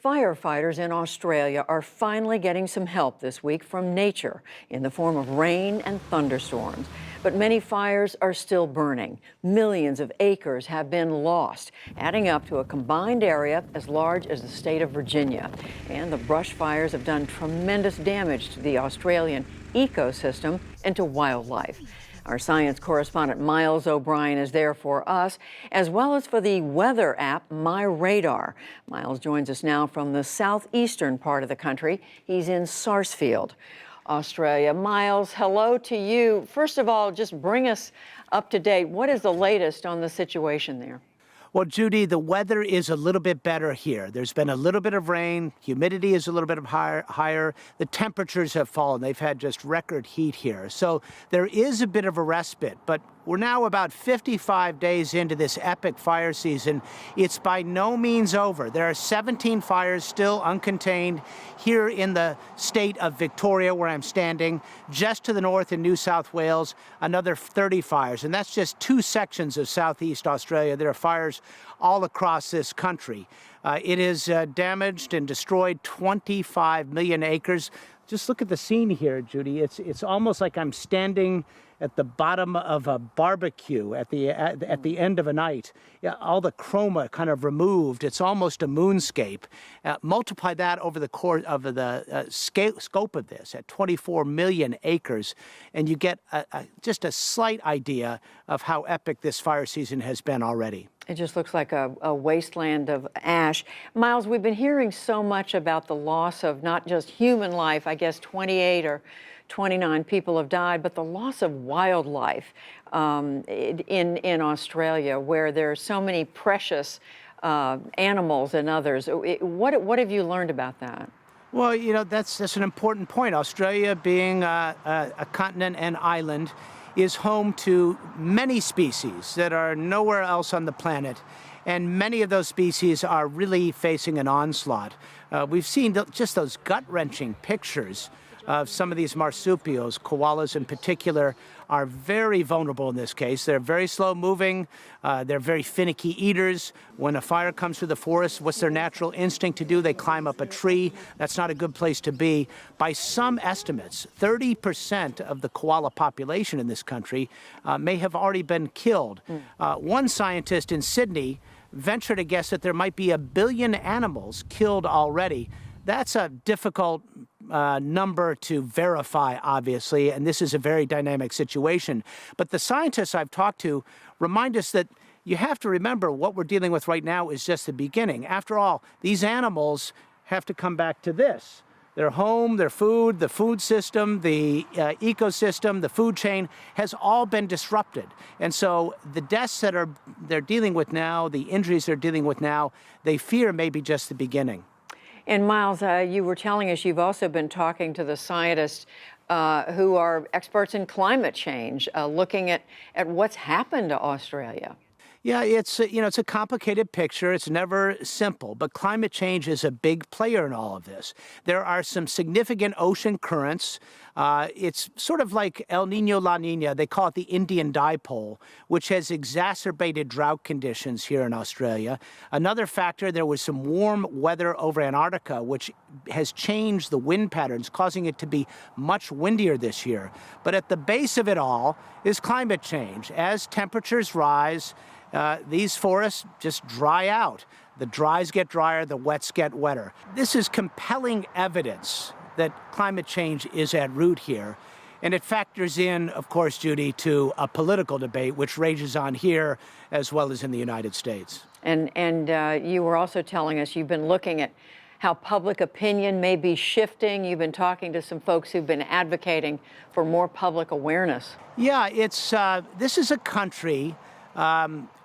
Firefighters in Australia are finally getting some help this week from nature in the form of rain and thunderstorms. But many fires are still burning. Millions of acres have been lost, adding up to a combined area as large as the state of Virginia. And the brush fires have done tremendous damage to the Australian ecosystem and to wildlife. Our science correspondent Miles O'Brien is there for us, as well as for the weather app MyRadar. Miles joins us now from the southeastern part of the country. He's in Sarsfield, Australia. Miles, hello to you. First of all, just bring us up to date. What is the latest on the situation there? Well, Judy, the weather is a little bit better here. There's been a little bit of rain. Humidity is a little bit higher. The temperatures have fallen. They've had just record heat here. So there is a bit of a respite, but we're now about 55 days into this epic fire season. It's by no means over. There are 17 fires still uncontained here in the state of Victoria, where I'm standing. Just to the north in New South Wales, another 30 fires. And that's just two sections of southeast Australia. There are fires all across this country. It has damaged and destroyed 25 million acres. Just look at the scene here, Judy. It's almost like I'm standing at the bottom of a barbecue at the end of a night. Yeah, all the chroma kind of removed. It's almost a moonscape. Multiply that over the course of the scope of this at 24 million acres, and you get just a slight idea of how epic this fire season has been already. It just looks like a wasteland of ash. Miles, we've been hearing so much about the loss of not just human life. I guess 28 or 29 people have died, but the loss of wildlife in Australia, where there are so many precious animals and others. What have you learned about that? Well, you know, that's an important point. Australia, being a continent and island, is home to many species that are nowhere else on the planet. And many of those species are really facing an onslaught. We've seen just those gut-wrenching pictures of some of these marsupials. Koalas in particular are very vulnerable in this case. They're very slow moving. They're very finicky eaters. When a fire comes through the forest, what's their natural instinct to do? They climb up a tree. That's not a good place to be. By some estimates, 30% of the koala population in this country may have already been killed. One scientist in Sydney ventured to guess that there might be 1 billion animals killed already. That's a difficult number to verify, obviously, and this is a very dynamic situation. But the scientists I've talked to remind us that you have to remember what we're dealing with right now is just the beginning. After all, these animals have to come back to this. Their home, their food, the food system, the ecosystem, the food chain has all been disrupted. And so the deaths that they're dealing with now, the injuries they're dealing with now, they fear may be just the beginning. And Miles, you were telling us you've also been talking to the scientists who are experts in climate change, looking at what's happened to Australia. Yeah, it's a complicated picture. It's never simple, but climate change is a big player in all of this. There are some significant ocean currents. It's sort of like El Nino, La Nina. They call it the Indian Dipole, which has exacerbated drought conditions here in Australia. Another factor, there was some warm weather over Antarctica, which has changed the wind patterns, causing it to be much windier this year. But at the base of it all is climate change. As temperatures rise, these forests just dry out. The dries get drier, the wets get wetter. This is compelling evidence that climate change is at root here. And it factors in, of course, Judy, to a political debate which rages on here as well as in the United States. And you were also telling us you've been looking at how public opinion may be shifting. You've been talking to some folks who've been advocating for more public awareness. Yeah, this is a country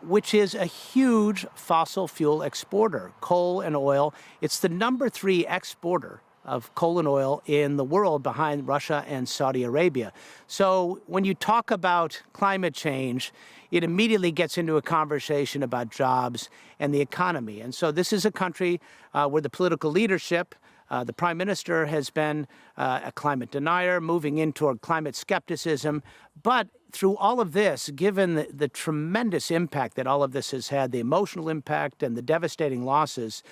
which is a huge fossil fuel exporter, coal and oil. It's the #3 exporter of coal and oil in the world behind Russia and Saudi Arabia. So when you talk about climate change, it immediately gets into a conversation about jobs and the economy. And so this is a country where the political leadership, the prime minister has been a climate denier, moving in toward climate skepticism. But through all of this, given the tremendous impact that all of this has had, the emotional impact and the devastating losses,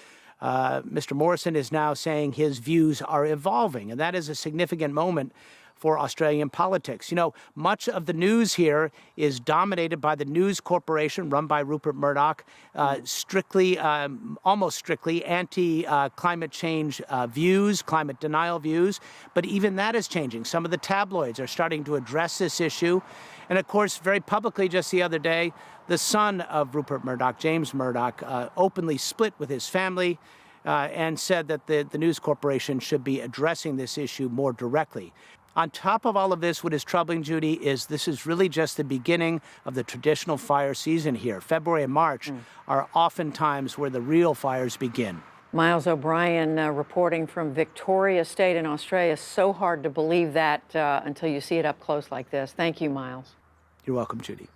Mr. Morrison is now saying his views are evolving, and that is a significant moment for Australian politics. You know, much of the news here is dominated by the News Corporation run by Rupert Murdoch, almost strictly anti-climate change views, climate denial views. But even that is changing. Some of the tabloids are starting to address this issue. And of course, very publicly just the other day, the son of Rupert Murdoch, James Murdoch, openly split with his family and said that the News Corporation should be addressing this issue more directly. On top of all of this, what is troubling, Judy, is this is really just the beginning of the traditional fire season here. February and March are often times where the real fires begin. Miles O'Brien reporting from Victoria State in Australia. So hard to believe that until you see it up close like this. Thank you, Miles. You're welcome, Judy.